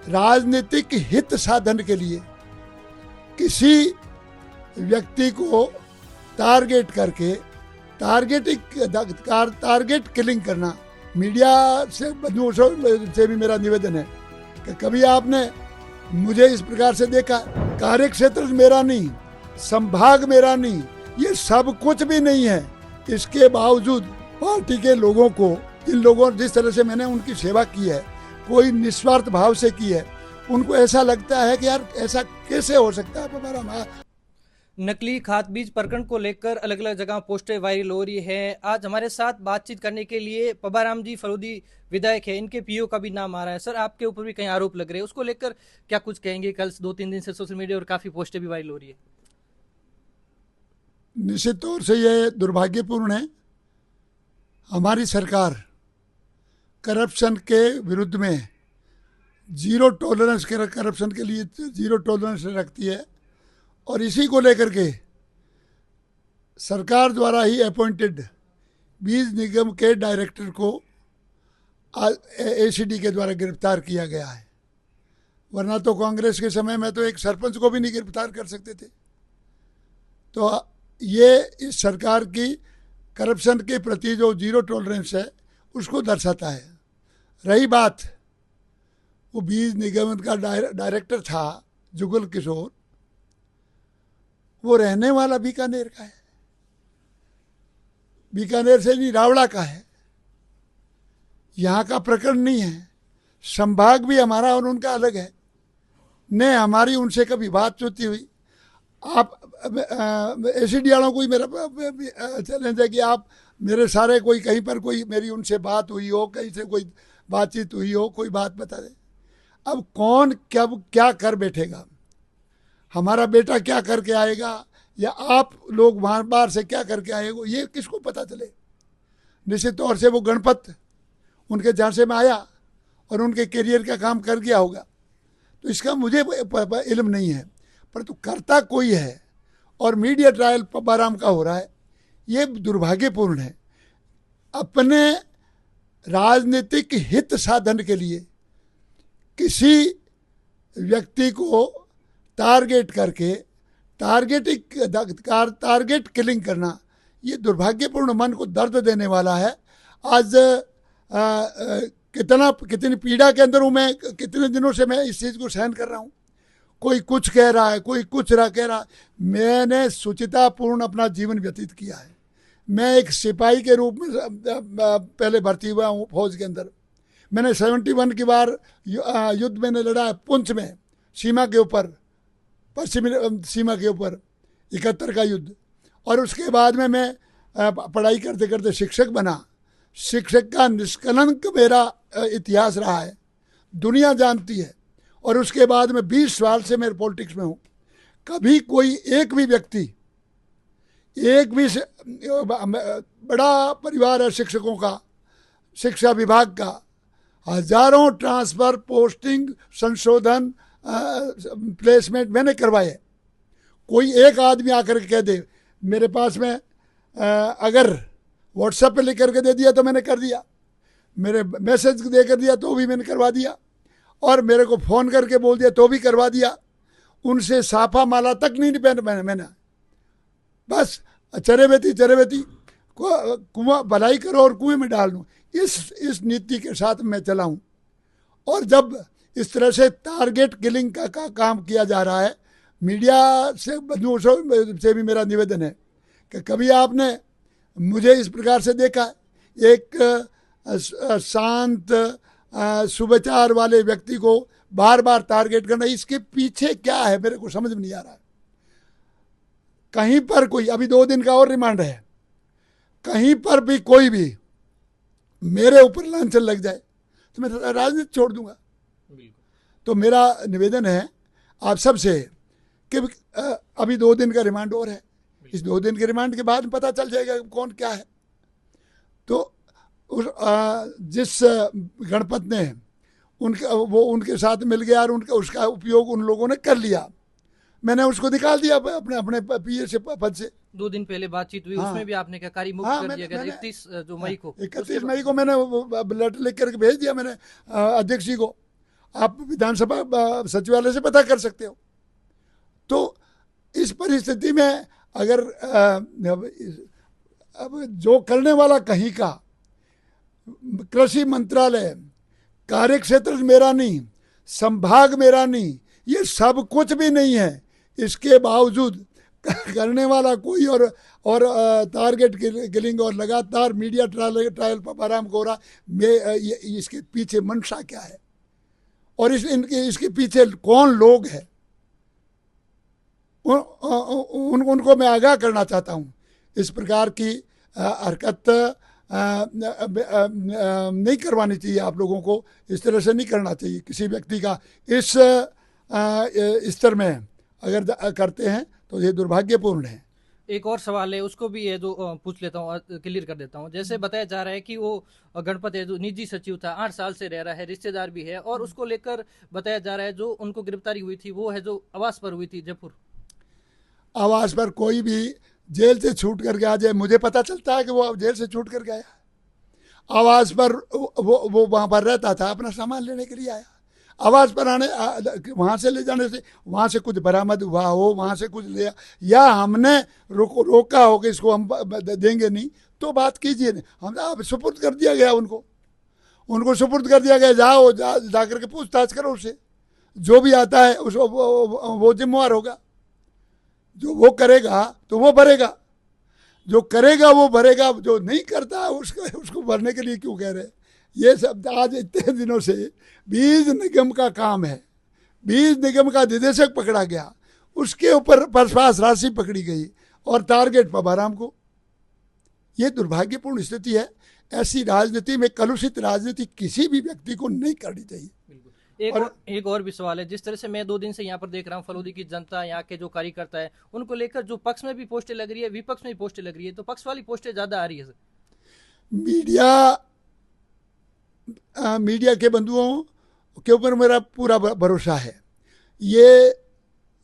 राजनीतिक हित साधन के लिए किसी व्यक्ति को टारगेट करके टारगेट किलिंग करना, मीडिया से बंधुओं से भी मेरा निवेदन है कि कभी आपने मुझे इस प्रकार से देखा। कार्य क्षेत्र मेरा नहीं, संभाग मेरा नहीं, ये सब कुछ भी नहीं है। इसके बावजूद पार्टी के लोगों को, इन लोगों जिस तरह से मैंने उनकी सेवा की है, कोई निस्वार्थ भाव से की है, उनको ऐसा लगता है कि यार ऐसा कैसे हो सकता है। हमारा नकली खाद बीज प्रकरण को लेकर अलग अलग जगह पोस्टें वायरल हो रही है। आज हमारे साथ बातचीत करने के लिए पब्बाराम जी फरोदी विधायक है, इनके पीओ का भी नाम आ रहा है। सर, आपके ऊपर भी कई आरोप लग रहे हैं, उसको लेकर क्या कुछ कहेंगे? कल 2-3 दिन से सोशल मीडिया और काफी पोस्टें भी वायरल हो रही है। निश्चित तौर से ये दुर्भाग्यपूर्ण है। हमारी सरकार करप्शन के विरुद्ध में जीरो टॉलरेंस करप्शन के लिए जीरो टॉलरेंस रखती है, और इसी को लेकर के सरकार द्वारा ही अपॉइंटेड बीज निगम के डायरेक्टर को एसीडी के द्वारा गिरफ्तार किया गया है। वरना तो कांग्रेस के समय में तो एक सरपंच को भी नहीं गिरफ्तार कर सकते थे। तो ये इस सरकार की करप्शन के प्रति जो जीरो टॉलरेंस है उसको दर्शाता है। रही बात, वो बीज निगम का डायरेक्टर था जुगल किशोर, वो रहने वाला बीकानेर का है, बीकानेर से नहीं रावड़ा का है। यहाँ का प्रकरण नहीं है, संभाग भी हमारा और उनका अलग है। न हमारी उनसे कभी बात होती हुई। आप एसीडी वालों को ही मेरा चैलेंज है कि आप मेरे सारे कोई कहीं पर कोई मेरी उनसे बात हुई हो, कहीं से कोई बातचीत हुई हो, कोई बात बता दे। अब कौन कब क्या कर बैठेगा, हमारा बेटा क्या करके आएगा, या आप लोग बार बार से क्या करके आएगा, ये किसको पता चले। निश्चित तौर से वो गणपत उनके झांसे में आया और उनके करियर का काम कर गया होगा, तो इसका मुझे इल्म नहीं है, परंतु करता कोई है। और मीडिया ट्रायल पब्बाराम का हो रहा है, ये दुर्भाग्यपूर्ण है। अपने राजनीतिक हित साधन के लिए किसी व्यक्ति को टारगेट करके टारगेट किलिंग करना, ये दुर्भाग्यपूर्ण, मन को दर्द देने वाला है। आज कितनी पीड़ा के अंदर हूँ मैं, कितने दिनों से मैं इस चीज़ को सहन कर रहा हूँ। कोई कुछ कह रहा है, कोई कुछ कह रहा है। मैंने शुचितापूर्ण अपना जीवन व्यतीत किया है। मैं एक सिपाही के रूप में पहले भर्ती हुआ हूँ फौज के अंदर। मैंने 71 की बार युद्ध मैंने लड़ा है पुंछ में, सीमा के ऊपर, पश्चिमी सीमा के ऊपर 71 का युद्ध। और उसके बाद में मैं पढ़ाई करते करते शिक्षक बना। शिक्षक का निष्कलंक मेरा इतिहास रहा है, दुनिया जानती है। और उसके बाद में 20 साल से मैं पॉलिटिक्स में हूँ। कभी कोई एक भी व्यक्ति, एक भी बड़ा परिवार है शिक्षकों का, शिक्षा विभाग का, हजारों ट्रांसफ़र, पोस्टिंग, संशोधन, प्लेसमेंट मैंने करवाए। कोई एक आदमी आकर के कह दे मेरे पास में अगर व्हाट्सएप पे लिख करके दे दिया तो मैंने कर दिया, मेरे मैसेज दे कर दिया तो भी मैंने करवा दिया, और मेरे को फ़ोन करके बोल दिया तो भी करवा दिया। उनसे साफा माला तक नहीं पहन मैंने, बस चरे बेती कुआं भलाई करो और कुएं में डाल दूँ, इस नीति के साथ मैं चला हूँ। और जब इस तरह से टारगेट किलिंग का काम किया जा रहा है, मीडिया से बंधुओं से भी मेरा निवेदन है कि कभी आपने मुझे इस प्रकार से देखा, एक शांत सुविचार वाले व्यक्ति को बार बार टारगेट करना, इसके पीछे क्या है मेरे को समझ में नहीं आ रहा है। कहीं पर कोई, अभी 2 दिन का और रिमांड है, कहीं पर भी कोई भी मेरे ऊपर लांछन लग जाए तो मैं राजनीति छोड़ दूंगा। तो मेरा निवेदन है आप सबसे कि अभी 2 दिन का रिमांड और है, इस 2 दिन के रिमांड के बाद पता चल जाएगा कौन क्या है। तो जिस गणपत ने उनके साथ मिल गया और उसका उपयोग उन लोगों ने कर लिया, मैंने उसको निकाल दिया अपने पीए से, पद से। 2 दिन पहले बातचीत हुई, उसमें भी आपने क्या कार्य मुक्त कर दिया गया? 31 मई को 31 मई को मैंने लेटर लिख करके भेज दिया मैंने अध्यक्ष जी को। आप विधानसभा सचिवालय से पता कर सकते हो। तो इस परिस्थिति में अगर अब जो करने वाला कहीं का, कृषि मंत्रालय, कार्यक्षेत्र मेरा नहीं, संभाग मेरा नहीं, ये सब कुछ भी नहीं है, इसके बावजूद करने वाला कोई और टारगेट किलिंग और लगातार मीडिया ट्रायल पबाराम गौरा में इसके पीछे मंशा क्या है और इसके पीछे कौन लोग हैं, उनको मैं आगाह करना चाहता हूँ। इस प्रकार की हरकत नहीं करवानी चाहिए, आप लोगों को इस तरह से नहीं करना चाहिए। किसी व्यक्ति का इस स्तर में अगर करते हैं तो ये दुर्भाग्यपूर्ण है। एक और सवाल है, उसको भी है जो पूछ लेता हूँ, क्लियर कर देता हूँ। जैसे बताया जा रहा है कि वो गणपत है जो निजी सचिव था, 8 साल से रह रहा है, रिश्तेदार भी है, और उसको लेकर बताया जा रहा है जो उनको गिरफ्तारी हुई थी वो है जो आवास पर हुई थी जयपुर। आवास पर कोई भी जेल से छूट करके आ जाए, मुझे पता चलता है कि वो जेल से छूट करके आया। आवास पर वो वहाँ पर रहता था, अपना सामान लेने के लिए आया। आवास पर आने वहाँ से ले जाने से वहाँ से कुछ बरामद हुआ हो, वहाँ से कुछ ले, या हमने रोका हो कि इसको हम देंगे नहीं, तो बात कीजिए। हम अब सुपुर्द कर दिया गया, उनको सुपुर्द कर दिया गया। जाओ जा करके पूछताछ करो उससे, जो भी आता है उसको वो जिम्मेवार होगा। जो वो करेगा तो वो भरेगा, जो करेगा वो भरेगा, जो नहीं करता उसको भरने के लिए क्यों कह रहे हैं। ये सब आज इतने दिनों से बीज निगम का काम है। बीज निगम का निदेशक पकड़ा गया, उसके ऊपर पर्सपास राशि पकड़ी गई और टारगेट पबाराम को। ये दुर्भाग्यपूर्ण स्थिति है। ऐसी राजनीति में, कलुषित राजनीति किसी भी व्यक्ति को नहीं करनी चाहिए। एक और भी सवाल है। जिस तरह से मैं 2 दिन से यहाँ पर देख रहा हूँ, फलोदी की जनता, यहाँ के जो कार्यकर्ता है, उनको लेकर जो पक्ष में भी पोस्टें लग रही है, विपक्ष में भी पोस्टें लग रही है, तो पक्ष वाली पोस्टें ज्यादा आ रही है सर। मीडिया के बंधुओं के ऊपर मेरा पूरा भरोसा है। ये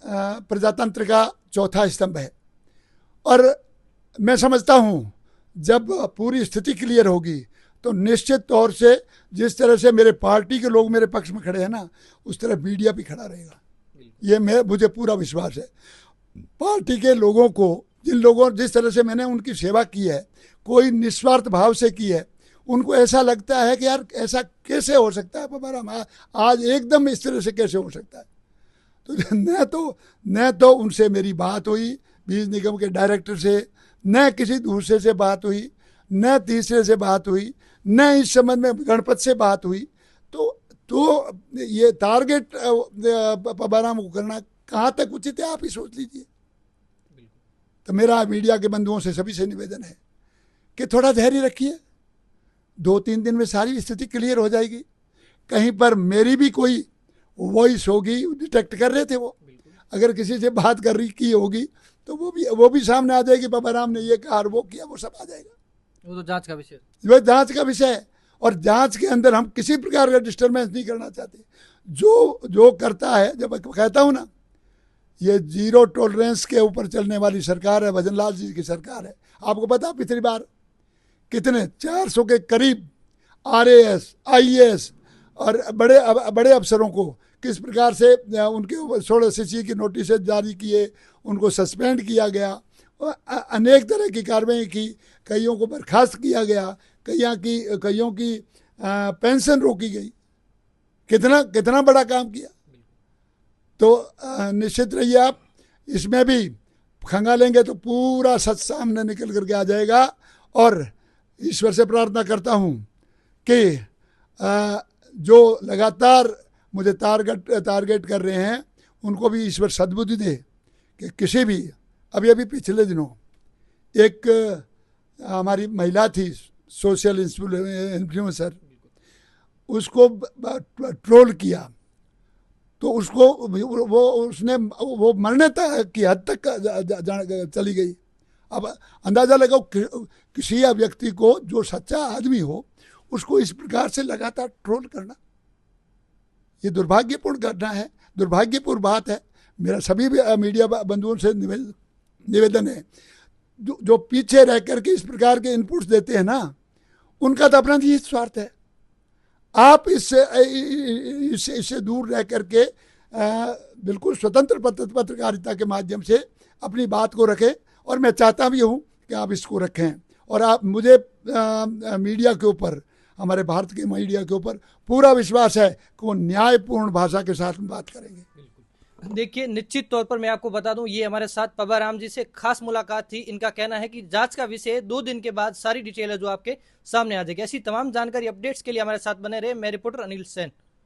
प्रजातंत्र का चौथा स्तंभ है और मैं समझता हूँ जब पूरी स्थिति क्लियर होगी तो निश्चित तौर से जिस तरह से मेरे पार्टी के लोग मेरे पक्ष में खड़े हैं ना, उस तरह मीडिया भी खड़ा रहेगा। ये मुझे पूरा विश्वास है। पार्टी के लोगों को, जिस तरह से मैंने उनकी सेवा की है, कोई निस्वार्थ भाव से की है, उनको ऐसा लगता है कि यार ऐसा कैसे हो सकता है पबाराम, आज एकदम इस तरह से कैसे हो सकता है। तो न तो उनसे मेरी बात हुई, बीज निगम के डायरेक्टर से, न किसी दूसरे से बात हुई, न तीसरे से बात हुई, न इस संबंध में गणपत से बात हुई। तो ये टारगेट पबाराम को करना कहाँ तक उचित है, आप ही सोच लीजिए। तो मेरा मीडिया के बंधुओं से, सभी से निवेदन है कि थोड़ा धैर्य रखिए। 2-3 दिन में सारी स्थिति क्लियर हो जाएगी। कहीं पर मेरी भी कोई वॉइस होगी, डिटेक्ट कर रहे थे वो, अगर किसी से बात की होगी तो वो भी सामने आ जाएगी। पबाराम ने ये कहा और वो किया, वो सब आ जाएगा। वो तो जांच का विषय, वह जांच का विषय है और जांच के अंदर हम किसी प्रकार का डिस्टर्बेंस नहीं करना चाहते। जो करता है, जब कहता हूँ ना, ये जीरो टॉलरेंस के ऊपर चलने वाली सरकार है, भजनलाल जी की सरकार है। आपको पता, पिछली बार कितने 400 के करीब RAS, IAS और बड़े अफसरों को किस प्रकार से उनके ऊपर 16 CC की नोटिस जारी किए, उनको सस्पेंड किया गया, अनेक तरह की कार्रवाई की, कईयों को बर्खास्त किया गया, कईयों की पेंशन रोकी गई। कितना बड़ा काम किया। तो निश्चित रहिए आप, इसमें भी खंगालेंगे तो पूरा सच सामने निकल करके आ जाएगा। और ईश्वर से प्रार्थना करता हूँ कि जो लगातार मुझे टारगेट कर रहे हैं, उनको भी ईश्वर सद्बुद्धि दे कि किसी भी, अभी पिछले दिनों एक हमारी महिला थी, सोशल इन्फ्लुएंसर, उसको ट्रोल किया तो उसको वो मरने तक की हद तक चली गई। अब अंदाज़ा लगाओ, किसी व्यक्ति को जो सच्चा आदमी हो उसको इस प्रकार से लगातार ट्रोल करना, ये दुर्भाग्यपूर्ण घटना है, दुर्भाग्यपूर्ण बात है। मेरा सभी मीडिया बंधुओं से निवेदन है, जो पीछे रह करके इस प्रकार के इनपुट्स देते हैं ना, उनका तो अपना निहित स्वार्थ है। आप इससे दूर रह करके बिल्कुल स्वतंत्र पत्रकारिता के माध्यम से अपनी बात को रखें, और मैं चाहता भी हूँ कि आप इसको रखें। और आप मुझे मीडिया के ऊपर, हमारे भारत के मीडिया के ऊपर पूरा विश्वास है कि वो न्यायपूर्ण भाषा के साथ में बात करेंगे। देखिए, निश्चित तौर पर मैं आपको बता दूं, ये हमारे साथ पब्बा राम जी से खास मुलाकात थी। इनका कहना है कि जांच का विषय 2 दिन के बाद सारी डिटेल है जो आपके सामने आ जाएगी। ऐसी तमाम जानकारी अपडेट्स के लिए हमारे साथ बने रहे। मैं रिपोर्टर अनिल सेन।